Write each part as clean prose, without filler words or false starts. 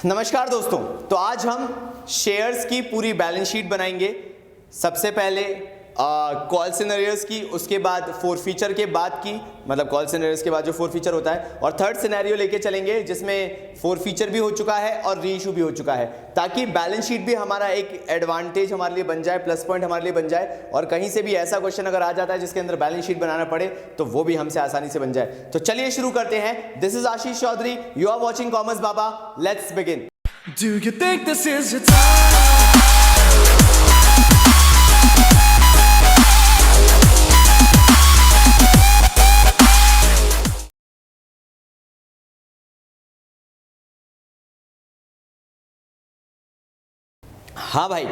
नमस्कार दोस्तों, तो आज हम शेयर्स की पूरी बैलेंस शीट बनाएंगे। सबसे पहले कॉल सिनेरियोस की, उसके बाद फोर फीचर के बाद की, मतलब कॉल सिनेरियोस के बाद जो फोर फीचर होता है, और थर्ड सिनेरियो लेके चलेंगे जिसमें फोर फीचर भी हो चुका है और री इशू भी हो चुका है, ताकि बैलेंस शीट भी हमारा एक एडवांटेज हमारे लिए बन जाए, प्लस पॉइंट हमारे लिए बन जाए। और कहीं से भी ऐसा क्वेश्चन अगर आ जाता है जिसके अंदर बैलेंस शीट बनाना पड़े तो वो भी हमसे आसानी से बन जाए। तो चलिए शुरू करते हैं। This is Ashish Chaudhary, you are watching commerce Baba, let's begin. Do you think this is your time? हाँ भाई,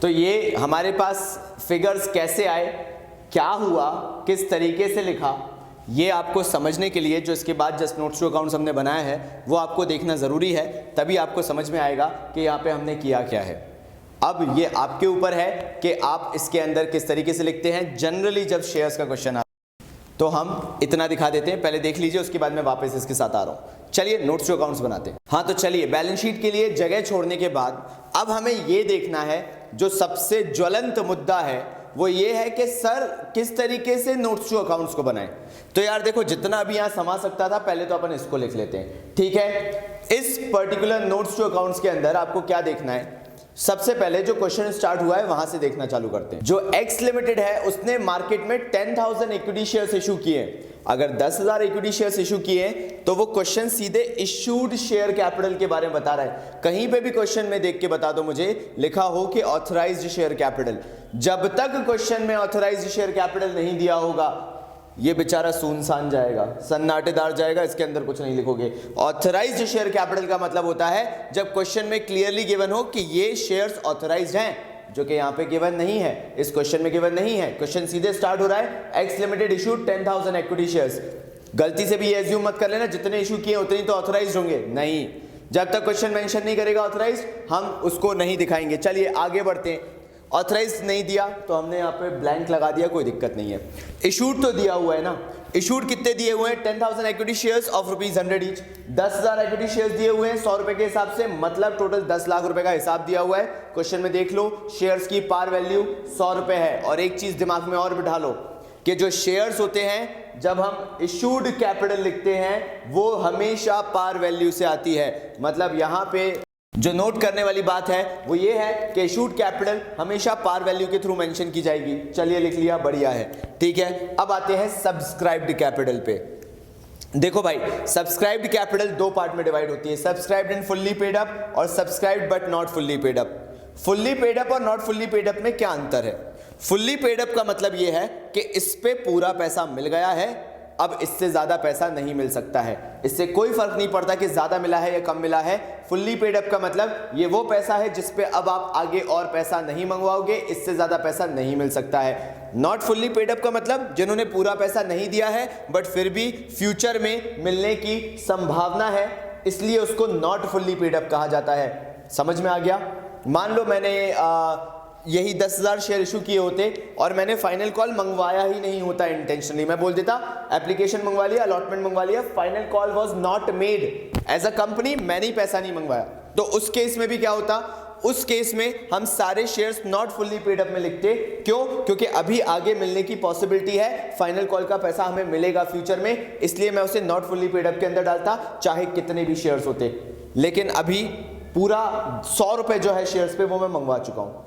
तो ये हमारे पास फिगर्स कैसे आए, क्या हुआ, किस तरीके से लिखा, ये आपको समझने के लिए जो इसके बाद जस्ट नोट्स टू अकाउंट्स हमने बनाया है वो आपको देखना ज़रूरी है, तभी आपको समझ में आएगा कि यहाँ पे हमने किया क्या है। अब ये आपके ऊपर है कि आप इसके अंदर किस तरीके से लिखते हैं। जनरली जब शेयर्स का क्वेश्चन आता है तो हम इतना दिखा देते हैं, पहले देख लीजिए, उसके बाद मैं वापस इसके साथ आ रहा हूँ। चलिए नोट्स टू अकाउंट्स बनाते हैं। हाँ, तो चलिए बैलेंस शीट के लिए जगह छोड़ने के बाद अब हमें ये देखना है, जो सबसे ज्वलंत मुद्दा है वो ये है कि सर किस तरीके से नोट्स टू अकाउंट्स को बनाएं। तो यार देखो, जितना भी यहां समा सकता था पहले तो अपन इसको लिख लेते हैं, ठीक है। इस पर्टिकुलर नोट्स टू अकाउंट्स के अंदर आपको क्या देखना है, सबसे पहले जो क्वेश्चन स्टार्ट हुआ है वहां से देखना चालू करते हैं। जो एक्स लिमिटेड है उसने मार्केट में 10,000 इक्विटी शेयर्स इशू किए। अगर 10,000 इक्विटी शेयर्स इशू किए तो वो क्वेश्चन सीधे इशूड शेयर कैपिटल के बारे में बता रहा है। कहीं पे भी क्वेश्चन में देख के बता दो मुझे लिखा हो कि ऑथराइज्ड शेयर कैपिटल। जब तक क्वेश्चन में ऑथराइज्ड शेयर कैपिटल नहीं दिया होगा ये बेचारा सुनसान जाएगा, सन्नाटेदार जाएगा, इसके अंदर कुछ नहीं लिखोगे। ऑथराइज्ड शेयर कैपिटल का मतलब होता है जब क्वेश्चन में क्लियरली गिवन हो कि ये शेयर्स ऑथराइज्ड हैं, जो कि यहाँ पे गिवन नहीं है, इस क्वेश्चन में गिवन नहीं है। क्वेश्चन सीधे स्टार्ट हो रहा है, x limited issued 10,000 equity shares. गलती से भी ये एज्यूम मत कर लेना जितने इशू किए उतने तो ऑथराइज्ड होंगे, नहीं। जब तक क्वेश्चन मेंशन नहीं करेगा ऑथराइज्ड, हम उसको नहीं दिखाएंगे। चलिए आगे बढ़ते हैं। ऑथराइज नहीं दिया तो हमने यहाँ पे ब्लैंक लगा दिया, कोई दिक्कत नहीं है। इशूड तो दिया हुआ है ना, इशूड कितने दिए हुए हैं, 10,000 equity shares of ₹100 each. 10,000 equity shares दिए हुए हैं 100 रुपए के हिसाब से, मतलब टोटल 10 लाख रुपए का हिसाब दिया हुआ है। क्वेश्चन में देख लो, शेयर्स की पार वैल्यू 100 रुपए है। और एक चीज दिमाग में और बिठा लो कि जो शेयर्स होते हैं जब हम इशूड कैपिटल लिखते हैं वो हमेशा पार वैल्यू से आती है। मतलब यहाँ पे जो नोट करने वाली बात है वो ये है कि इशूड कैपिटल हमेशा पार वैल्यू के थ्रू मेंशन की जाएगी। चलिए लिख लिया, बढ़िया है, ठीक है। अब आते हैं सब्सक्राइब्ड कैपिटल पे। देखो भाई, सब्सक्राइब्ड कैपिटल दो पार्ट में डिवाइड होती है, subscribed and fully paid up और subscribed but not fully paid up. Fully paid up और नॉट फुल्ली पेड अप में क्या अंतर है? फुल्ली पेड अप का मतलब ये है कि इस पे पूरा पैसा मिल गया है, अब इससे ज्यादा पैसा नहीं मिल सकता है। इससे कोई फर्क नहीं पड़ता कि ज्यादा मिला है या कम मिला है। फुल्ली पेड अप का मतलब ये वो पैसा है जिस पे अब आप आगे और पैसा नहीं मंगवाओगे, इससे ज्यादा पैसा नहीं मिल सकता है। नॉट फुल्ली पेड अप का मतलब जिन्होंने पूरा पैसा नहीं दिया है बट फिर भी फ्यूचर में मिलने की संभावना है, इसलिए उसको नॉट फुल्ली पेड अप कहा जाता है। समझ में आ गया? मान लो मैंने यही 10,000 शेयर इशू किए होते और मैंने फाइनल कॉल मंगवाया ही नहीं होता इंटेंशनली, मैं बोल देता एप्लीकेशन मंगवा लिया, अलॉटमेंट मंगवा लिया, final call was not made as a company, मैंने ही पैसा नहीं मंगवाया, तो उस केस में भी क्या होता? उस केस में हम सारे shares not fully paid up में लिखते। क्यों? क्योंकि अभी आगे मिलने की पॉसिबिलिटी है, फाइनल कॉल का पैसा हमें मिलेगा फ्यूचर में, इसलिए मैं उसे नॉट फुल्ली पेड अप के अंदर डालता, चाहे कितने भी शेयर्स होते। लेकिन अभी पूरा 100 रुपए जो है शेयर्स पे वो मैं मंगवा चुका हूं।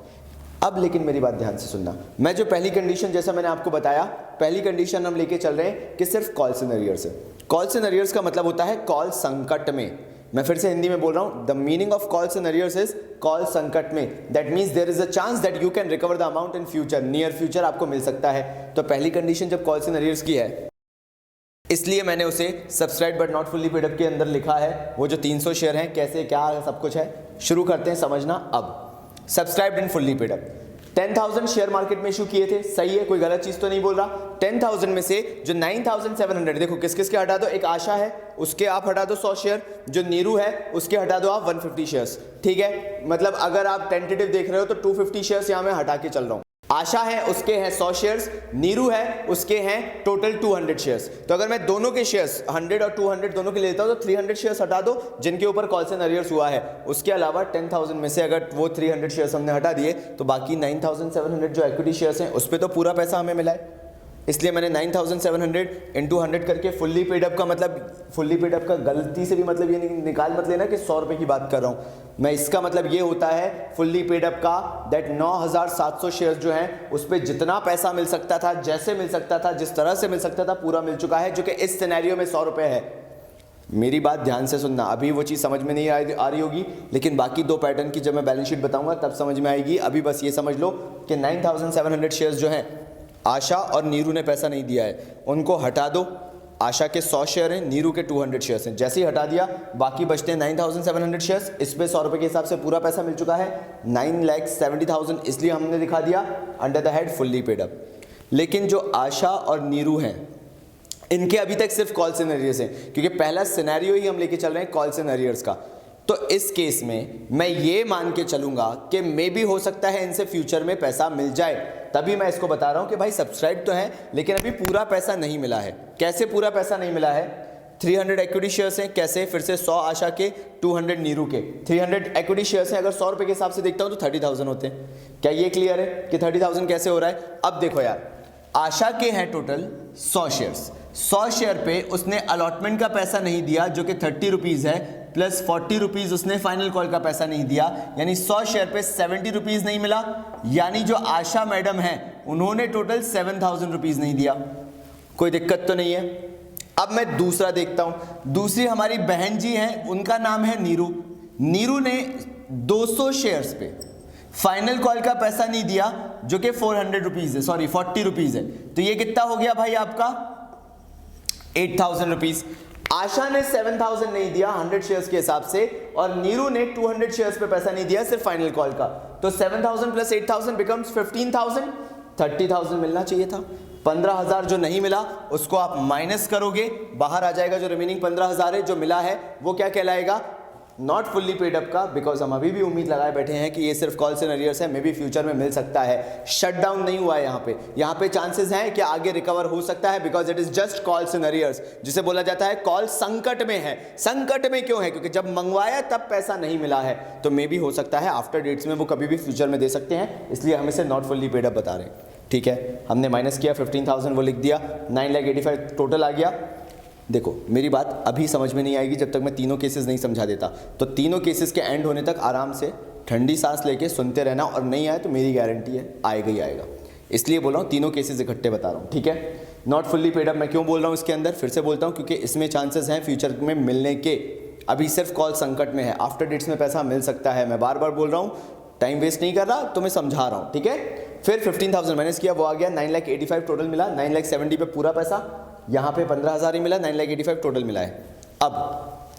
अब लेकिन मेरी बात ध्यान से सुनना, मैं जो पहली कंडीशन, जैसा मैंने आपको बताया, पहली कंडीशन हम लेके चल रहे हैं कि सिर्फ कॉल सिनेरियोस है। कॉल सिनेरियोस का मतलब होता है कॉल संकट में। मैं फिर से हिंदी में बोल रहा हूं, the meaning of call scenarios is call संकट में। That means there is a chance that you can recover the amount in future, near future आपको मिल सकता है। तो पहली कंडीशन जब कॉल सिनेरियोस की है, इसलिए मैंने उसे subscribed but not fully paid up के अंदर लिखा है। वो जो 300 शेयर हैं, कैसे क्या सब कुछ है, शुरू करते हैं समझना। अब subscribed and fully paid up 10,000 share market में इशू किए थे, सही है, कोई गलत चीज तो नहीं बोल रहा। 10,000 में से जो 9,700, देखो किस किस के हटा दो, एक आशा है उसके आप हटा दो 100 शेयर, जो नीरू है उसके हटा दो आप 150 शेयर्स, ठीक है। मतलब अगर आप टेंटेटिव देख रहे हो तो 250 शेयर्स यहां मैं हटा के चल रहा हूं। आशा है उसके हैं 100 शेयर्स, नीरू है उसके हैं टोटल 200 शेयर्स। तो अगर मैं दोनों के शेयर्स 100 और 200 दोनों के लेता हूं तो 300 शेयर्स हटा दो जिनके ऊपर कॉल्स एंड अरियर्स हुआ है। उसके अलावा 10,000 में से अगर वो 300 शेयर्स हमने हटा दिए तो बाकी 9,700 जो इक्विटी शेयर्स हैं उस पर तो पूरा पैसा हमें मिला है। इसलिए मैंने 9,700 इंटू 100 करके फुल्ली पेड अप का मतलब, फुल्ली पेड अप का गलती से भी मतलब ये निकाल मत लेना कि 100 रुपए की बात कर रहा हूं मैं। इसका मतलब ये होता है फुल्ली पेड अप का दैट 9,700 शेयर्स जो हैं उस पर जितना पैसा मिल सकता था, जैसे मिल सकता था, जिस तरह से मिल सकता था, पूरा मिल चुका है, जो कि इस सिनेरियो में 100 रुपए है। मेरी बात ध्यान से सुनना, अभी वो चीज़ समझ में नहीं आ रही होगी, लेकिन बाकी दो पैटर्न की जब मैं बैलेंस शीट बताऊंगा तब समझ में आएगी। अभी बस ये समझ लो कि 9,700 शेयर्स जो हैं आशा और नीरू ने पैसा नहीं दिया है, उनको हटा दो। आशा के 100 शेयर हैं, नीरू के 200 शेयर्स हैं। जैसे ही हटा दिया बाकी बचते हैं 9,700 शेयर्स। इस पे 100 रुपए के हिसाब से पूरा पैसा मिल चुका है 9,70,000, इसलिए हमने दिखा दिया under the head fully paid up. लेकिन जो आशा और नीरू हैं इनके अभी तक सिर्फ कॉल्स एंड अरियर्स हैं, क्योंकि पहला सिनेरियो ही हम लेके चल रहे हैं कॉल्स एंड अरियर्स का। तो इस केस में मैं ये मान के चलूंगा कि मे भी हो सकता है इनसे फ्यूचर में पैसा मिल जाए, तभी मैं इसको बता रहा हूं कि भाई सब्सक्राइब तो है लेकिन अभी पूरा पैसा नहीं मिला है। कैसे पूरा पैसा नहीं मिला है? 300 इक्विटी शेयर्स हैं, कैसे? फिर से 100 आशा के, 200 नीरू के। 300 इक्विटी शेयर्स हैं, अगर 100 रुपए के हिसाब से देखता हूं तो 30,000 होते हैं। क्या ये क्लियर है कि 30,000 कैसे हो रहा है? अब देखो यार, आशा के हैं टोटल 100 शेयर्स, 100 शेयर पे उसने अलॉटमेंट का पैसा नहीं दिया जो कि 30 रुपीज़ है, प्लस 40 रुपीज़ उसने फाइनल कॉल का पैसा नहीं दिया, यानी 100 शेयर पे 70 रुपीज़ नहीं मिला। यानी जो आशा मैडम है उन्होंने टोटल 7,000 रुपीज़ नहीं दिया। कोई दिक्कत तो नहीं है? अब मैं दूसरा देखता हूं। दूसरी हमारी बहन जी हैं, उनका नाम है नीरू। नीरू ने 200 शेयर्स पे फाइनल कॉल का पैसा नहीं दिया जो कि 400 रुपीज़ है, सॉरी 40 रुपीज़ है। तो ये कितना हो गया भाई आपका? 8,000 रुपीज़। आशा ने 7,000 नहीं दिया 100 शेयर्स के हिसाब से, और नीरू ने 200 शेयर्स पे पैसा नहीं दिया सिर्फ फाइनल कॉल का। तो 7,000 प्लस 8,000 बिकम्स 15,000। 30,000 मिलना चाहिए था। 15,000 जो नहीं मिला उसको आप माइनस करोगे, बाहर आ जाएगा जो रिमेनिंग 15,000 है जो मिला है वो क्या कहलाएगा? नॉट फुल्ली पेड अप का, बिकॉज हम अभी भी उम्मीद लगाए बैठे हैं कि ये सिर्फ कॉल्स एंड अरियर्स है, मे भी फ्यूचर में मिल सकता है। शट डाउन नहीं हुआ है यहाँ पे चांसेस हैं कि आगे रिकवर हो सकता है, because it is just calls and arrears, जिसे बोला जाता है कॉल संकट में है। संकट में क्यों है? क्योंकि जब मंगवाया तब पैसा नहीं मिला है, तो मे भी हो सकता है आफ्टर डेट्स में वो कभी भी फ्यूचर में दे सकते हैं, इसलिए हम इसे नॉट फुल्ली पेड अप बता रहे हैं। ठीक है, हमने माइनस किया 15,000 वो लिख दिया, 9,85,000 टोटल आ गया। देखो मेरी बात अभी समझ में नहीं आएगी जब तक मैं तीनों केसेस नहीं समझा देता, तो तीनों केसेस के एंड होने तक आराम से ठंडी सांस लेके सुनते रहना, और नहीं आए तो मेरी गारंटी है आएगा ही आएगा। इसलिए बोल रहा हूँ तीनों केसेस इकट्ठे बता रहा हूँ। ठीक है, नॉट फुल्ली पेड अप मैं क्यों बोल रहा हूँ इसके अंदर? फिर से बोलता हूँ क्योंकि इसमें चांसेस हैं फ्यूचर में मिलने के। अभी सिर्फ कॉल संकट में है, आफ्टर डेट्स में पैसा मिल सकता है। मैं बार बार बोल रहा हूँ, टाइम वेस्ट नहीं कर रहा, तो मैं समझा रहा हूँ। ठीक है, फिर 15,000 माइनस किया, वो आ गया 9,85,000 टोटल मिला। 9,70,000 पे पूरा पैसा, यहाँ पे 15,000 ही मिला, 9,85,000 टोटल मिला है। अब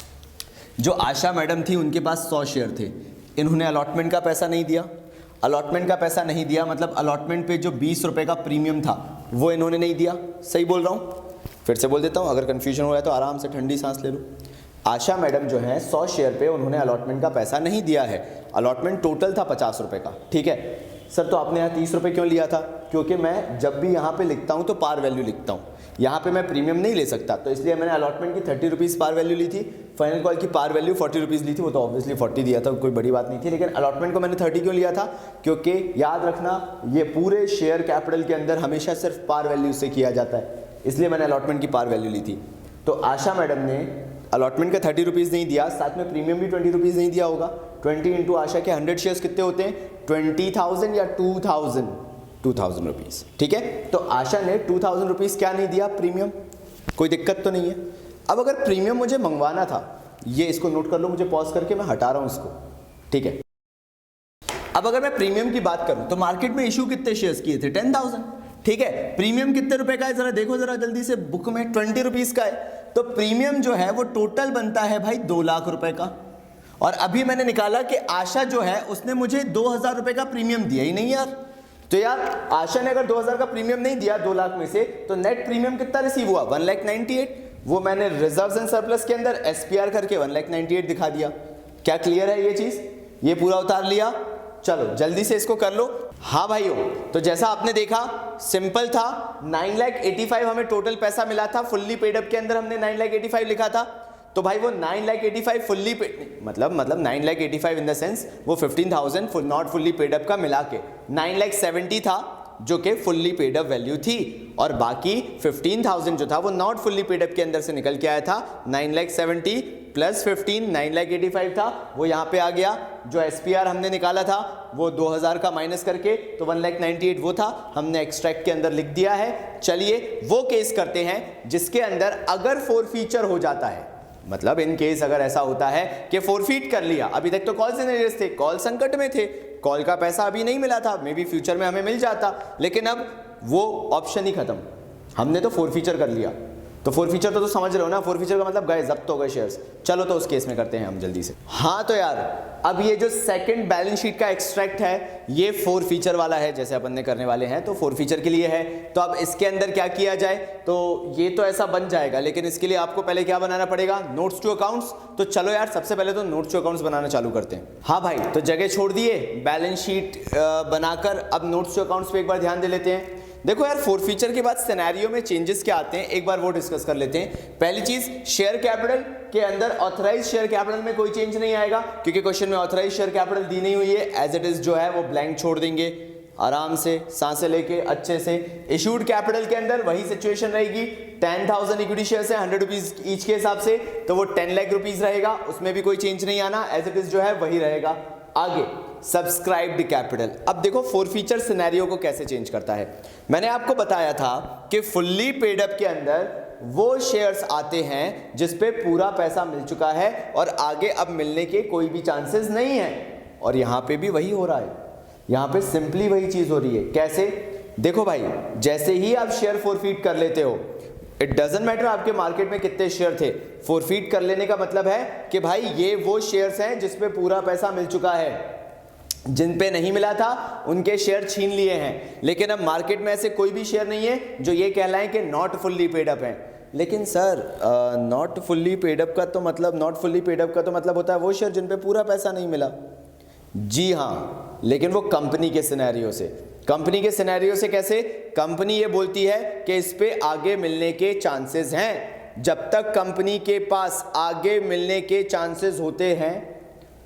जो आशा मैडम थी उनके पास 100 शेयर थे, इन्होंने अलॉटमेंट का पैसा नहीं दिया। अलॉटमेंट का पैसा नहीं दिया मतलब अलॉटमेंट पे जो 20 रुपए का प्रीमियम था वो इन्होंने नहीं दिया। सही बोल रहा हूँ? फिर से बोल देता हूँ, अगर कन्फ्यूजन हो रहा है तो आराम से ठंडी सांस ले लो। आशा मैडम जो है 100 शेयर पे उन्होंने अलॉटमेंट का पैसा नहीं दिया है। अलॉटमेंट टोटल था 50 रुपए का। ठीक है सर, तो आपने यहाँ 30 रुपए क्यों लिया था? क्योंकि मैं जब भी यहाँ पे लिखता हूँ तो पार वैल्यू लिखता हूँ, यहाँ पे मैं प्रीमियम नहीं ले सकता, तो इसलिए मैंने अलॉटमेंट की 30 रुपीज़ पार वैल्यू ली थी, फाइनल कॉल की पार वैल्यू 40 रुपीज़ ली थी। वो तो ऑब्वियसली 40 दिया था, कोई बड़ी बात नहीं थी, लेकिन अलॉटमेंट को मैंने 30 क्यों लिया था? क्योंकि याद रखना ये पूरे शेयर कैपिटल के अंदर हमेशा सिर्फ पार वैल्यू से किया जाता है, इसलिए मैंने अलॉटमेंट की पार वैल्यू ली थी। तो आशा मैडम ने अलॉटमेंट का 30 रुपीज़ नहीं दिया, साथ में प्रीमियम भी 20 रुपीज़ नहीं दिया होगा। 20 इंटू आशा के 100 शेयर्स कितने होते हैं? 20,000 या 2,000 रुपीज़। ठीक है, तो आशा ने 2,000 रुपीज़ क्या नहीं दिया? प्रीमियम। कोई दिक्कत तो नहीं है? अब अगर प्रीमियम मुझे मंगवाना था, ये इसको नोट कर लो, मुझे पॉज करके मैं हटा रहा हूँ इसको। ठीक है, अब अगर मैं प्रीमियम की बात करूँ तो मार्केट में इशू कितने शेयर्स किए थे? 10,000। ठीक है, प्रीमियम कितने रुपए का है जरा देखो जरा जल्दी से बुक में, 20 रुपीज़ का है। तो प्रीमियम जो है वो टोटल बनता है भाई 2 लाख रुपए का, और अभी मैंने निकाला कि आशा जो है उसने मुझे 2,000 रुपए का प्रीमियम दिया ही नहीं यार। तो यार आशा ने अगर 2,000 का प्रीमियम नहीं दिया 2 लाख में से, तो नेट प्रीमियम कितना रिसीव हुआ? 1,98,000। वो मैंने रिजर्व्स एंड सरप्लस के अंदर SPR करके 1,98,000 दिखा दिया। क्या क्लियर है ये चीज? ये पूरा उतार लिया। चलो जल्दी से इसको कर लो। हाँ भाइयों, तो जैसा आपने देखा सिंपल था, 9,85,000 हमें टोटल पैसा मिला था, फुल्ली पेड अप के अंदर हमने 9,85,000 लिखा था। तो भाई वो 9,85,000 फुल्ली मतलब 9,85,000 इन द सेंस वो 15,000 नॉट फुल्ली पेड अप का मिला के 9,70,000 था जो कि फुल्ली पेड अप वैल्यू थी, और बाकी 15,000 जो था वो नॉट फुल्ली पेड अप के अंदर से निकल के आया था। 9,70,000 प्लस 15 9,85,000 था, वो यहाँ पे आ गया। जो SPR हमने निकाला था वो 2,000 का माइनस करके तो 1,98,000 वो था, हमने एक्सट्रैक्ट के अंदर लिख दिया है। चलिए वो केस करते हैं जिसके अंदर अगर फोरफीचर हो जाता है, मतलब इन केस अगर ऐसा होता है कि फोरफीट कर लिया, अभी तक तो कॉल सिनेरियोस थे, कॉल संकट में थे, कॉल का पैसा अभी नहीं मिला था, मे बी फ्यूचर में हमें मिल जाता, लेकिन अब वो ऑप्शन ही खत्म, हमने तो फोरफीचर कर लिया। तो फोरफीचर तो समझ रहे हो ना, फोरफीचर का मतलब गए, जब्त हो गए शेयर्स। चलो तो उस केस में करते हैं हम जल्दी से। हाँ तो यार अब ये जो सेकंड बैलेंस शीट का एक्सट्रैक्ट है ये फोरफीचर वाला है, जैसे अपन ने करने वाले हैं, तो फोरफीचर के लिए है। तो अब इसके अंदर क्या किया जाए, तो ये तो ऐसा बन जाएगा, लेकिन इसके लिए आपको पहले क्या बनाना पड़ेगा, नोट्स टू अकाउंट्स। तो चलो यार सबसे पहले तो नोट्स टू अकाउंट्स बनाना चालू करते हैं। हाँ भाई, तो जगह छोड़ दिए बैलेंस शीट बनाकर, अब नोट्स टू अकाउंट्स पे एक बार ध्यान दे लेते हैं। देखो यार फोरफीचर के बाद सिनेरियो में चेंजेस क्या आते हैं, एक बार वो डिस्कस कर लेते हैं। पहली चीज, शेयर कैपिटल के अंदर ऑथराइज शेयर कैपिटल में कोई चेंज नहीं आएगा, क्योंकि क्वेश्चन में ऑथराइज शेयर कैपिटल दी नहीं हुई है, एज इट इज जो है वो ब्लैंक छोड़ देंगे, आराम से सांसें लेके अच्छे से। इशूड कैपिटल के अंदर वही सिचुएशन रहेगी, 10,000 इक्विटी शेयर है 100 रुपीज ईच के हिसाब से, तो वो 10 लाख रुपीज रहेगा, उसमें भी कोई चेंज नहीं आना, एज इट इज जो है वही रहेगा। आगे सब्सक्राइब्ड कैपिटल। अब देखो फोरफीचर सिनेरियो को कैसे चेंज करता है। मैंने आपको बताया था कि फुल्ली पेड अप के अंदर वो शेयर्स आते हैं जिस पे पूरा पैसा मिल चुका है और आगे अब मिलने के कोई भी चांसेस नहीं है, और यहां पे भी वही हो रहा है, यहां पे सिंपली वही चीज हो रही है। कैसे, देखो भाई, जैसे ही आप शेयर फोरफीट कर लेते हो, इट डजंट मैटर आपके मार्केट में कितने शेयर थे, फोरफीट कर लेने का मतलब है कि भाई ये वो शेयर्स हैं जिसपे पूरा पैसा मिल चुका है, जिन पे नहीं मिला था उनके शेयर छीन लिए हैं। लेकिन अब मार्केट में ऐसे कोई भी शेयर नहीं है जो ये कहलाएं कि नॉट फुल्ली पेड अप है। लेकिन sir not fully paid up का तो मतलब, नॉट फुल्ली पेड अप का तो मतलब होता है वो शेयर जिन पे पूरा पैसा नहीं मिला। जी हाँ, लेकिन वो कंपनी के सिनेरियो से। कंपनी के सिनेरियो से कैसे, कंपनी ये बोलती है कि इस पे आगे मिलने के चांसेस हैं, जब तक कंपनी के पास आगे मिलने के चांसेस होते हैं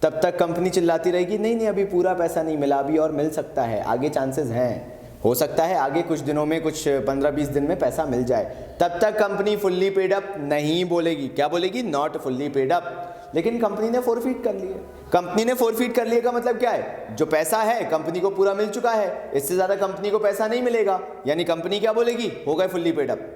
तब तक कंपनी चिल्लाती रहेगी नहीं नहीं अभी पूरा पैसा नहीं मिला, अभी और मिल सकता है, आगे चांसेस हैं, हो सकता है आगे कुछ दिनों में, कुछ 15-20 दिन में पैसा मिल जाए, तब तक कंपनी फुल्ली पेड अप नहीं बोलेगी। क्या बोलेगी, नॉट फुल्ली पेड अप। लेकिन कंपनी ने फोरफीट कर लिया, कंपनी ने फोरफीट कर लिया का मतलब क्या है, जो पैसा है कंपनी को पूरा मिल चुका है, इससे ज्यादा कंपनी को पैसा नहीं मिलेगा, यानी कंपनी क्या बोलेगी, हो गए फुल्ली पेड अप,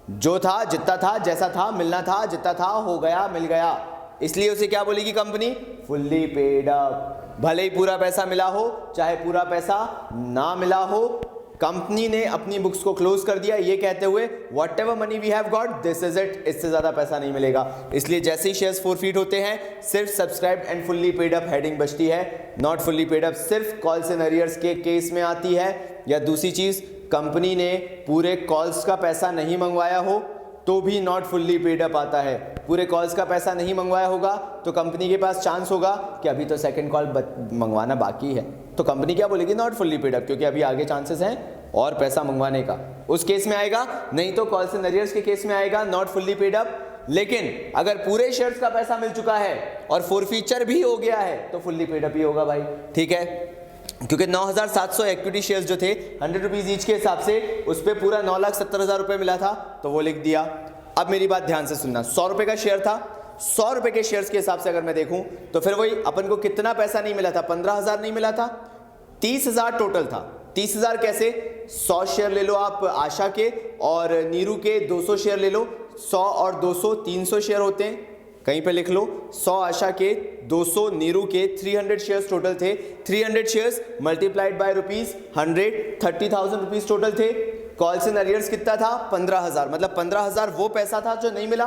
जो था जितना था, जैसा था मिलना था, जितना था हो गया, मिल गया, इसलिए उसे क्या बोलेगी कंपनी, फुल्ली पेड अप। भले ही पूरा पैसा मिला हो चाहे पूरा पैसा ना मिला हो, कंपनी ने अपनी बुक्स को क्लोज कर दिया ये कहते हुए whatever money we have got this is it, इससे ज्यादा पैसा नहीं मिलेगा। इसलिए जैसे ही शेयर्स फोरफीट होते हैं सिर्फ subscribed and fully paid up heading बचती है, नॉट फुल्ली पेड अप सिर्फ कॉल्स एंड अरियर्स के केस में आती है। या दूसरी चीज, कंपनी ने पूरे कॉल्स का पैसा नहीं मंगवाया हो तो भी नॉट फुल्ली पेड अप आता है। पूरे कॉल्स का पैसा नहीं मंगवाया होगा तो कंपनी के पास चांस होगा कि अभी तो सेकंड कॉल मंगवाना बाकी है, तो कंपनी क्या बोलेगी, नॉट फुल्ली पेड अप, क्योंकि अभी आगे चांसेस हैं और पैसा मंगवाने का, उस केस में आएगा। नहीं तो कॉल्स एंड अरियर्स के केस में आएगा नॉट फुल्ली पेड अप। लेकिन अगर पूरे शेयर्स का पैसा मिल चुका है और फोरफीचर भी हो गया है तो फुल्ली पेड अप ही होगा भाई, ठीक है, क्योंकि 9,700 इक्विटी शेयर्स जो थे 100 रुपीज ईच के हिसाब से, उस पर पूरा 9,70,000 रुपए मिला था तो वो लिख दिया। अब मेरी बात ध्यान से सुनना, 100 रुपए का शेयर था, 100 रुपए के शेयर्स के हिसाब से अगर मैं देखूं तो फिर वही अपन को कितना पैसा नहीं मिला था, 15,000 नहीं मिला था, 30,000 टोटल था। 30,000 कैसे, 100 शेयर ले लो आप आशा के और नीरू के 200 शेयर ले लो, 100 और 200 300 शेयर होते हैं, कहीं पे लिख लो 100 आशा के 200 नीरू के, 300 शेयर्स टोटल थे, 300 shares multiplied by rupees 100, 30,000 rupees total थे। कॉल्स एंड अरियर्स कितना था, 15,000, मतलब 15,000 वो पैसा था जो नहीं मिला।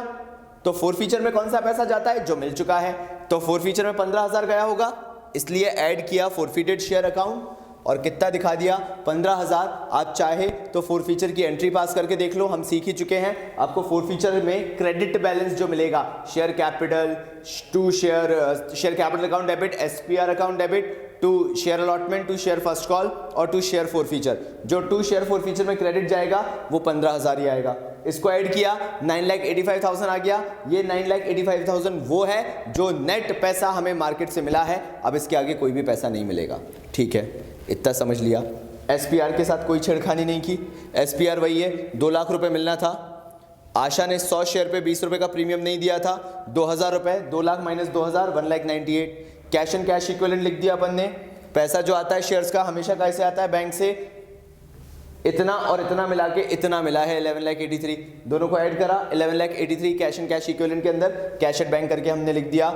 तो फोरफीचर में कौन सा पैसा जाता है, जो मिल चुका है, तो फोरफीचर में 15,000 गया होगा, इसलिए ऐड किया फोरफीटेड शेयर अकाउंट। और कितना दिखा दिया 15,000। आप चाहे तो फोर फीचर की एंट्री पास करके देख लो, हम सीख ही चुके हैं। आपको फोर फीचर में क्रेडिट बैलेंस जो मिलेगा, share capital to share capital account debit, SPR account debit to share allotment to share first call और टू शेयर फोर फीचर। जो टू शेयर फोर फीचर में क्रेडिट जाएगा वो 15,000 ही आएगा। इसको ऐड किया 9,85,000 आ गया। ये 9,85,000 वो है जो नेट पैसा हमें मार्केट से मिला है। अब इसके आगे कोई भी पैसा नहीं मिलेगा, ठीक है, इतना समझ लिया। SPR के साथ कोई छेड़खानी नहीं की। SPR वही है, 2 लाख रुपए मिलना था। आशा ने 100 शेयर पे 20 रुपए का प्रीमियम नहीं दिया था, 2,000 रुपए, 2 lakh minus 2,000 1,98,000। Cash and cash equivalent लिख दिया अपन ने। पैसा जो आता है शेयर्स का हमेशा कैसे आता है, बैंक से इतना और इतना मिला के इतना मिला है 11,83,000। दोनों को ऐड करा 11,83,000 कैश एंड कैश इक्विवेलेंट के अंदर कैश एट बैंक करके हमने लिख दिया।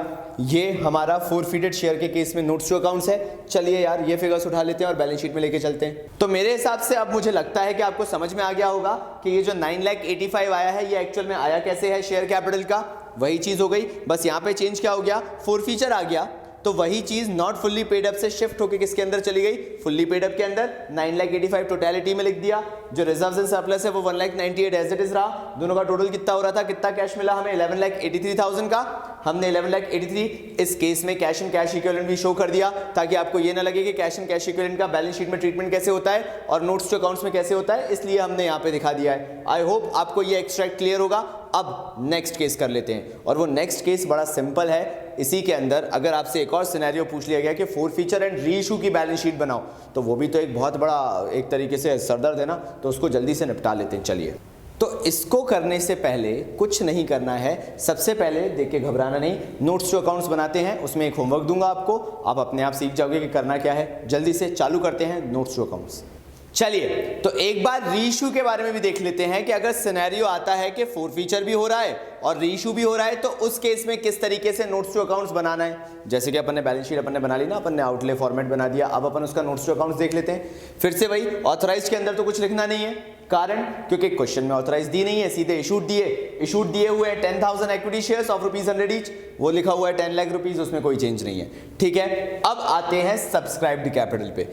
ये हमारा फोरफीटेड शेयर के केस में नोट्स टू अकाउंट्स है। चलिए यार ये फिगर्स उठा लेते हैं और बैलेंस शीट में लेके चलते हैं। तो मेरे हिसाब से अब मुझे लगता है कि आपको समझ में आ गया होगा कि ये जो 9,85,000 आया है ये एक्चुअल में आया कैसे है शेयर कैपिटल का। वही चीज हो गई, बस यहाँ पे चेंज क्या हो गया, फोर फीचर आ गया। तो वही चीज नॉट फुल्ली पेड अप से शिफ्ट होकर किसके अंदर चली गई, फुल्ली पेड अप के अंदर। 9,85,000 टोटलिटी में लिख दिया। जो रिजर्व्स एंड सरप्लस है वो 1,98,000 एज इट इज रहा। दोनों का टोटल कितना हो रहा था, कितना कैश मिला हमें 11,83,000 का। हमने 11,83,000 इस केस में कैश एंड कैश इक्विवेलेंट भी शो कर दिया ताकि आपको ये ना लगे कि कैश एंड कैश इक्विवेलेंट का बैलेंस शीट में ट्रीटमेंट कैसे होता है और नोट्स टू अकाउंट्स में कैसे होता है, इसलिए हमने यहाँ पे दिखा दिया है। आई होप आपको ये एक्सट्रैक्ट क्लियर होगा। अब नेक्स्ट केस कर लेते हैं और वो नेक्स्ट केस बड़ा सिंपल है। इसी के अंदर अगर आपसे एक और सिनेरियो पूछ लिया गया कि four feature and re issue की बैलेंस शीट बनाओ, तो वो भी तो एक बहुत बड़ा एक तरीके से सरदर्द है ना, तो उसको जल्दी से निपटा लेते हैं। चलिए, तो इसको करने से पहले कुछ नहीं करना है। सबसे पहले देख के घबराना नहीं, नोट्स टू अकाउंट्स बनाते हैं, उसमें एक होमवर्क दूंगा आपको, आप अपने आप सीख जाओगे कि करना क्या है। जल्दी से चालू करते हैं नोट्स टू अकाउंट्स। चलिए, तो एक बार रीइशू के बारे में भी देख लेते हैं कि अगर सिनेरियो आता है कि फोर फीचर भी हो रहा है और रीइशू भी हो रहा है तो उस केस में किस तरीके से नोट्स टू अकाउंट्स बनाना है। जैसे कि अपन ने बैलेंस शीट अपन ने बना ली ना, अपन ने आउटले फॉर्मेट बना दिया। अब अपन उसका नोट्स टू अकाउंट्स देख लेते हैं। फिर से वही, ऑथराइज के अंदर तो कुछ लिखना नहीं है, कारण क्योंकि क्वेश्चन में ऑथराइज दी नहीं है, सीधे इशूड दिए हुए हैं 10,000 इक्विटी शेयर्स ऑफ ₹100 ईच, वो लिखा हुआ है 10 लाख रुपीज, उसमें कोई चेंज नहीं है। ठीक है, अब आते हैं सब्सक्राइब्ड कैपिटल पे।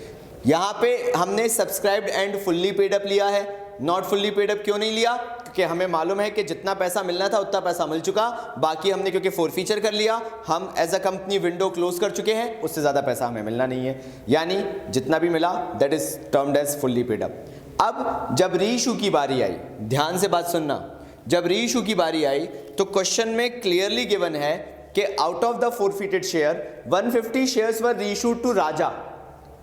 यहां पे हमने subscribed and fully paid up लिया है। नॉट फुल्ली पेड अप क्यों नहीं लिया, क्योंकि हमें मालूम है कि जितना पैसा मिलना था उतना पैसा मिल चुका। बाकी हमने क्योंकि फोर फीचर कर लिया, हम as a company window close कर चुके हैं, उससे ज्यादा पैसा हमें मिलना नहीं है। यानी जितना भी मिला that is termed as fully paid up. अब जब रीइशू की बारी आई, ध्यान से बात सुनना, जब रीइशू की बारी आई तो क्वेश्चन में क्लियरली गिवन है कि out of the forfeited share 150 shares were reissued to Raja.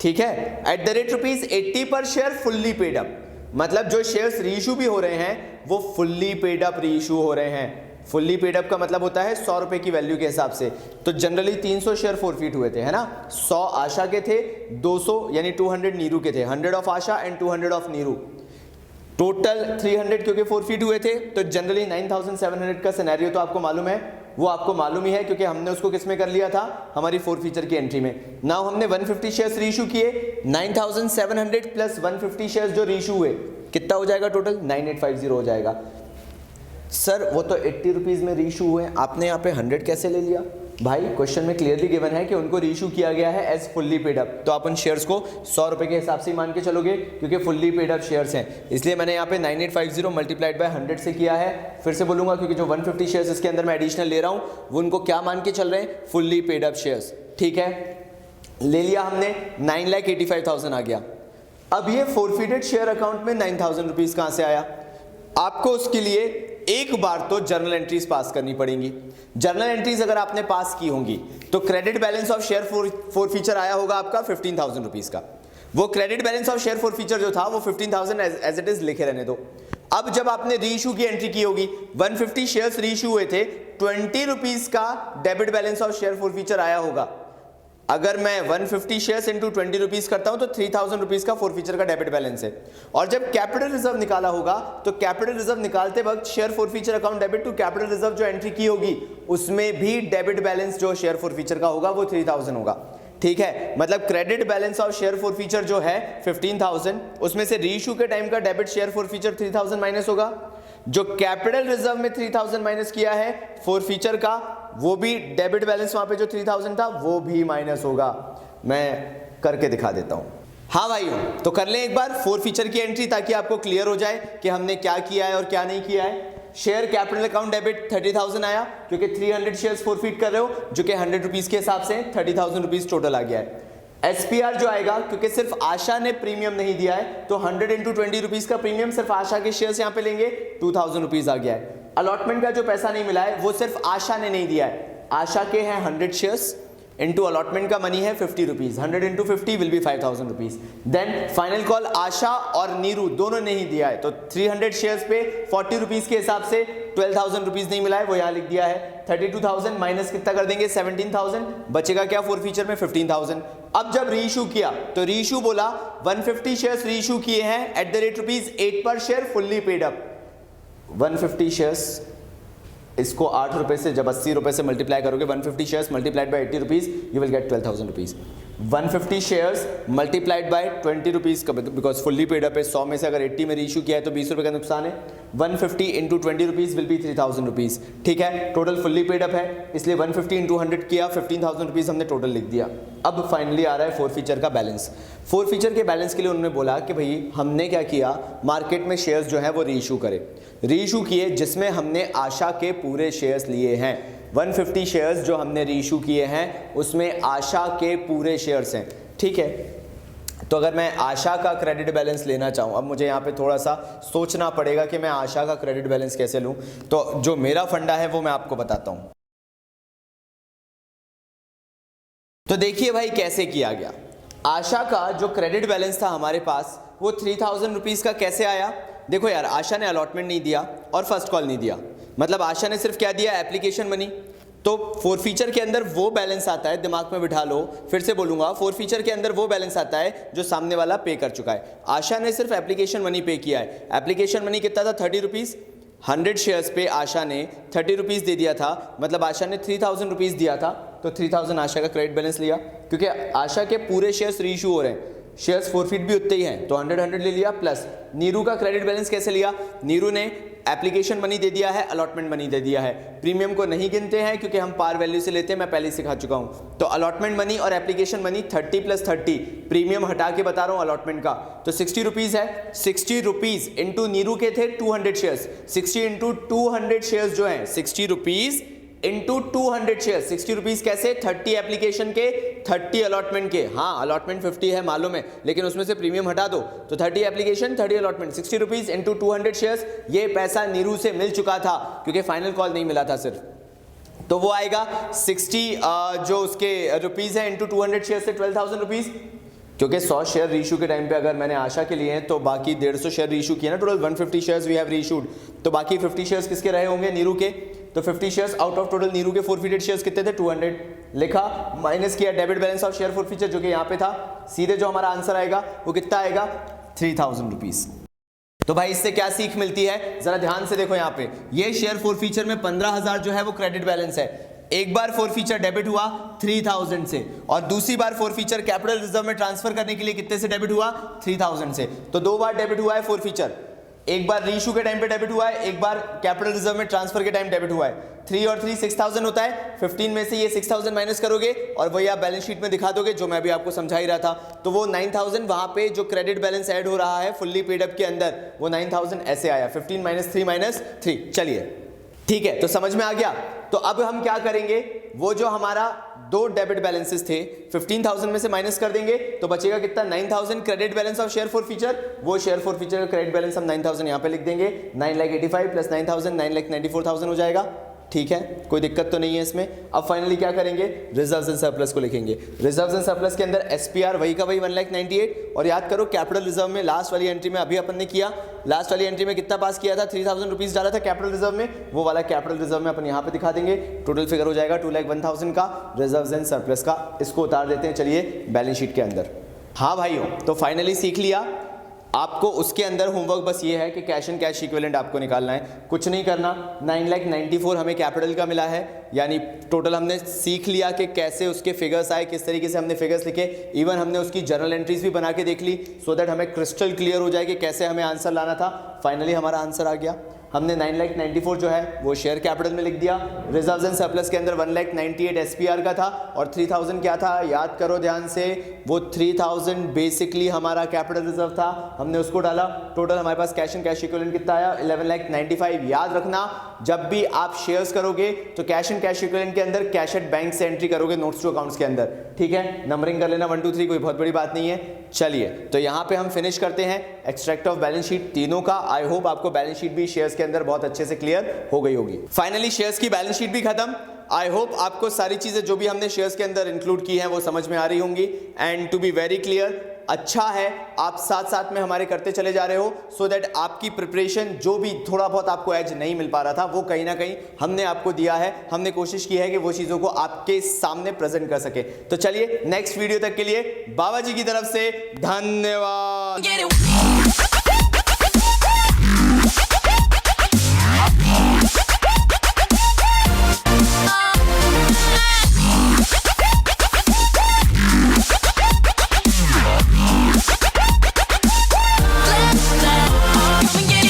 ठीक है, एट द रेट ₹80 पर शेयर फुल्ली पेड अप। मतलब जो शेयर्स रीइशू भी हो रहे हैं वो फुल्ली पेड अप रीइशू हो रहे हैं। फुल्ली पेड अप का मतलब होता है 100 रुपए की वैल्यू के हिसाब से। तो जनरली 300 शेयर फोरफीट हुए थे, है ना। 100 आशा के थे, 200 यानी 200 नीरू के थे, 100 of Asha and 200 of Neeru, total 300 क्योंकि फोरफीट हुए थे। तो जनरली 9,700 का सिनेरियो तो आपको मालूम है, वो आपको मालूम ही है क्योंकि हमने उसको किस में कर लिया था, हमारी फोर फीचर की एंट्री में। नाउ हमने 150 शेयर्स रीइशू किए, 9,700 प्लस 150 शेयर्स जो रीइशू हुए, कितना हो जाएगा टोटल, 9,850 हो जाएगा। सर वो तो 80 रुपीज में रीइशू हुए, आपने यहाँ पे 100 कैसे ले लिया? भाई क्वेश्चन में क्लियरली गिवन है कि उनको रीइशू किया गया है एज फुल्ली पेड अप। तो अपन शेयर्स को 100 रुपए के हिसाब से मान के चलोगे क्योंकि फुल्ली पेड अप शेयर्स हैं, इसलिए मैंने यहाँ पे 9,850 मल्टीप्लाइड बाय 100 से किया है। फिर से बोलूंगा क्योंकि जो 150 शेयर्स इसके अंदर मैं एडिशनल ले रहा हूँ वो उनको क्या मान के चल रहे हैं, फुल्ली पेड अप शेयर्स। ठीक है, ले लिया हमने, 9,85,000 आ गया। अब ये फोरफीटेड शेयर अकाउंट में 9,000 रुपीज कहां से आया? आपको उसके लिए एक बार तो जर्नल एंट्रीज पास करनी पड़ेंगी। जर्नल एंट्रीज अगर आपने पास की होंगी तो credit balance of share four feature आया होगा आपका 15,000 रुपीज का। वो credit balance of share forfeiture जो था वो 15,000 एज इट इज लिखे रहने दो। अब जब आपने रीइशू की एंट्री की होगी, 150 शेयर्स रीइशू हुए थे, 20 रुपीज का debit balance of share four feature आया होगा। अगर मैं 150 शेयर्स इंटू 20 रुपीज करता हूं तो 3,000 रुपीज का फोर फीचर का डेबिट बैलेंस है। और जब कैपिटल रिजर्व निकाला होगा तो कैपिटल रिजर्व निकालते वक्त share forfeiture account debit to capital reserve जो एंट्री की होगी उसमें भी डेबिट बैलेंस जो शेयर फोर फीचर का होगा वो 3,000 होगा। ठीक है, मतलब credit balance of share forfeiture जो है 15,000, उसमें से रीइशू के टाइम का debit share forfeiture 3,000 minus होगा। जो कैपिटल रिजर्व में 3,000 माइनस किया है फोर फीचर का, वो भी डेबिट बैलेंस वहां पे जो 3,000 था वो भी माइनस होगा। मैं करके दिखा देता हूं। हाँ भाइयों, तो कर लें एक बार फोर फीचर की एंट्री ताकि आपको क्लियर हो जाए कि हमने क्या किया है और क्या नहीं किया है। शेयर कैपिटल अकाउंट डेबिट 30,000 आया क्योंकि 300 शेयर्स फोरफीट कर रहे हो, जो कि 100 रुपीज के हिसाब से 30,000 रुपीज टोटल आ गया है। एसपीआर जो आएगा क्योंकि सिर्फ आशा ने प्रीमियम नहीं दिया है, तो 100 इंटू 20 रुपीज का प्रीमियम सिर्फ आशा के शेयर्स यहाँ पे लेंगे, 2,000 रुपीज आ गया है। अलॉटमेंट का जो पैसा नहीं मिला है वो सिर्फ आशा ने नहीं दिया है, आशा के हैं 100 शेयर्स इंटू अलॉटमेंट का मनी है 50 rupees, 100 into 50 will be 5,000 rupees. Then final call Asha और नीरू दोनों ने ही दिया है, तो 300 शेयर्स पे 40 रुपीज के हिसाब से 12,000 रुपीज नहीं मिला है, वो यहाँ लिख दिया है। 32,000 माइनस कितना कर देंगे 17,000, बचेगा क्या फोर फीचर में 15,000। अब जब रीइशू किया तो रीइशू बोला 150 शेयर्स रीइशू किए हैं एट द रेट ₹8 पर share fully paid up. 150 shares, इसको 8 रुपए से जब 80 रुपए से मल्टीप्लाई करोगे, 150 shares multiplied by 80 rupees, you will get 12,000 rupees. 150 shares multiplied by 20 rupees, because fully paid up है, 100 में से अगर 80 में रीइशू किया है तो 20 रुपए का नुकसान है। 150 into 20 rupees will be 3,000 rupees, ठीक है। टोटल फुल्ली पेड अप है, इसलिए 150 इंटू 100 किया, 15,000 रुपीज हमने टोटल लिख दिया। अब फाइनली आ रहा है फोर फीचर का बैलेंस। फोर फीचर के बैलेंस के लिए उन्होंने बोला कि भाई हमने क्या किया, मार्केट में शेयर्स जो है वो रीइशू करे, रीइशू किए जिसमें हमने आशा के पूरे शेयर्स लिए हैं। 150 शेयर्स जो हमने रीइशू किए हैं उसमें आशा के पूरे शेयर्स हैं, ठीक है। तो अगर मैं आशा का क्रेडिट बैलेंस लेना चाहूँ, अब मुझे यहाँ पे थोड़ा सा सोचना पड़ेगा कि मैं आशा का क्रेडिट बैलेंस कैसे लूँ। तो जो मेरा फंडा है वो मैं आपको बताता हूँ। तो देखिए भाई कैसे किया गया। आशा का जो क्रेडिट बैलेंस था हमारे पास वो 3,000 रुपीज़ का कैसे आया। देखो यार, आशा ने अलॉटमेंट नहीं दिया और फर्स्ट कॉल नहीं दिया, मतलब आशा ने सिर्फ क्या दिया, एप्लीकेशन मनी। तो फोर फीचर के अंदर वो बैलेंस आता है, दिमाग में बिठा लो, फिर से बोलूंगा, फोर फीचर के अंदर वो बैलेंस आता है जो सामने वाला पे कर चुका है। आशा ने सिर्फ एप्लीकेशन मनी पे किया है। एप्लीकेशन मनी कितना था, 30 रुपीज़। 100 शेयर्स पे आशा ने 30 रुपीज़ दे दिया था, मतलब आशा ने 3,000 रुपीज़ दिया था, तो 3,000 आशा का क्रेडिट बैलेंस लिया, क्योंकि आशा के पूरे शेयर्स रीइशू हो रहे हैं, शेयर्स फोरफीट भी उतने ही हैं, तो 100 ले लिया। प्लस नीरू का क्रेडिट बैलेंस कैसे लिया, नीरू ने एप्लीकेशन मनी दे दिया है, अलॉटमेंट मनी दे दिया है। प्रीमियम को नहीं गिनते हैं क्योंकि हम पार वैल्यू से लेते हैं, मैं पहले ही सिखा चुका हूं। तो अलॉटमेंट मनी और एप्लीकेशन मनी 30 + 30, प्रीमियम हटा के बता रहा हूं अलॉटमेंट का, तो 60 रुपीज़ है। 60 रुपीज़ इंटू नीरू के थे 200 शेयर्स, 60 इंटू 200 शेयर्स जो हैं, 60 रुपीज़ इंटू 200 शेयर। 60 रुपीज कैसे, 30 एप्लीकेशन के 30 अलॉटमेंट के। हाँ, अलॉटमेंट 50 है मालूम है, लेकिन उसमें से प्रीमियम हटा दो, तो 30 application 30 allotment, 60 rupees into 200 shares. ये पैसा नीरू से मिल चुका था क्योंकि फाइनल कॉल नहीं मिला था सिर्फ, तो वो आएगा 60 जो उसके रुपीज है इंटू 200 शेयर से 12,000 रुपीज। क्योंकि 100 शेयर रीइशू के टाइम पे अगर मैंने आशा के लिए हैं तो बाकी 150 शेयर रीइशू किए ना, total 150 shares we have reissued, तो बाकी 50 शेयर्स किसके रहे होंगे, नीरू के। तो 50 shares out of total Neeru के फोरफीटेड शेयर्स कितने थे, 200 लिखा, माइनस किया debit balance of share forfeiture जो कि यहाँ पे था, सीधे जो हमारा आंसर आएगा वो कितना आएगा, 3,000 रुपीज। तो भाई इससे क्या सीख मिलती है, जरा ध्यान से देखो। यहाँ पे ये शेयर फोरफीचर में 15,000 जो है वो क्रेडिट बैलेंस है। एक बार फोर फीचर डेबिट हुआ 3,000 से, और दूसरी बार फोर फीचर कैपिटल रिजर्व में ट्रांसफर करने के लिए कितने से डेबिट हुआ, 3,000 से। तो दो बार डेबिट हुआ है फोर फीचर, एक बार रीइशू के टाइम पे डेबिट हुआ है, एक बार कैपिटल रिजर्व में ट्रांसफर के टाइम डेबिट हुआ है। 3 और 3 6,000 होता है, 15 में से ये 6,000 माइनस करोगे और वही आप बैलेंस शीट में दिखा दोगे, जो मैं भी आपको समझा ही रहा था। तो वो 9,000 वहां पे जो क्रेडिट बैलेंस ऐड हो रहा है फुल्ली पेड अप के अंदर, वो 9,000 ऐसे आया, 15 माइनस 3 चलिए ठीक है, तो समझ में आ गया। तो अब हम क्या करेंगे, वो जो हमारा दो डेबिट बैलेंसेस थे 15,000 में से माइनस कर देंगे, तो बचेगा कितना, 9,000 credit balance of share for feature. वो शेयर फॉर फीचर का क्रेडिट बैलेंस हम 9,000 यहां पे लिख देंगे, 9,85,000 प्लस 9,000 9,94,000 हो जाएगा। ठीक है, कोई दिक्कत तो नहीं है इसमें। अब फाइनली क्या करेंगे, रिजर्व्स एंड सरप्लस को लिखेंगे। रिजर्व्स एंड सरप्लस के अंदर एसपीआर वही का वही 1,98,000, और याद करो कैपिटल रिजर्व में लास्ट वाली एंट्री में अभी अपन ने किया, लास्ट वाली एंट्री में कितना पास किया था, 3,000 रुपीज डाला था कैपिटल रिजर्व में, वो वाला कैपिटल रिजर्व में अपन यहाँ पे दिखा देंगे। टोटल फिगर हो जाएगा 2,01,000 का रिजर्व्स एंड सरप्लस का। इसको उतार देते हैं चलिए बैलेंस शीट के अंदर। हाँ भाइयों, तो फाइनली सीख लिया। आपको उसके अंदर होमवर्क बस ये है कि कैश एंड कैश इक्विवेलेंट आपको निकालना है, कुछ नहीं करना। 9,94,000 हमें कैपिटल का मिला है, यानी टोटल हमने सीख लिया कि कैसे उसके फिगर्स आए, किस तरीके से हमने फिगर्स लिखे। इवन हमने उसकी जर्नल एंट्रीज भी बना के देख ली, सो दैट हमें क्रिस्टल क्लियर हो जाए कि कैसे हमें आंसर लाना था। फाइनली हमारा आंसर आ गया। हमने 9,94,000 जो है वो शेयर कैपिटल में लिख दिया। रिजर्व्स एंड सरप्लस के अंदर 1,98,000 एसपीआर का था और 3,000 क्या था, याद करो ध्यान से, वो 3,000 बेसिकली हमारा कैपिटल रिजर्व था, हमने उसको डाला। टोटल हमारे पास कैश एंड कैश इक्विवेलेंट कितना आया, 11,95,000। याद रखना जब भी आप शेयर्स करोगे तो कैश एंड कैश इक्विवेलेंट के अंदर कैश एट बैंक से एंट्री करोगे नोट्स टू अकाउंट्स के अंदर, ठीक है। नंबरिंग कर लेना 1 2 3, कोई बहुत बड़ी बात नहीं है। चलिए तो यहां पे हम फिनिश करते हैं एक्सट्रैक्ट ऑफ बैलेंस शीट तीनों का। आई होप आपको बैलेंस शीट भी शेयर्स के अंदर बहुत अच्छे से क्लियर हो गई होगी। फाइनली शेयर्स की बैलेंस शीट भी खत्म। आई होप आपको सारी चीजें जो भी हमने शेयर्स के अंदर इंक्लूड की हैं वो समझ में आ रही होंगी। And to be very clear, अच्छा है आप साथ साथ में हमारे करते चले जा रहे हो, सो दैट आपकी प्रिपरेशन जो भी थोड़ा बहुत आपको एज नहीं मिल पा रहा था वो कहीं ना कहीं हमने आपको दिया है। हमने कोशिश की है कि वो चीजों को आपके सामने प्रेजेंट कर सके। तो चलिए नेक्स्ट वीडियो तक के लिए बाबा जी की तरफ से धन्यवाद।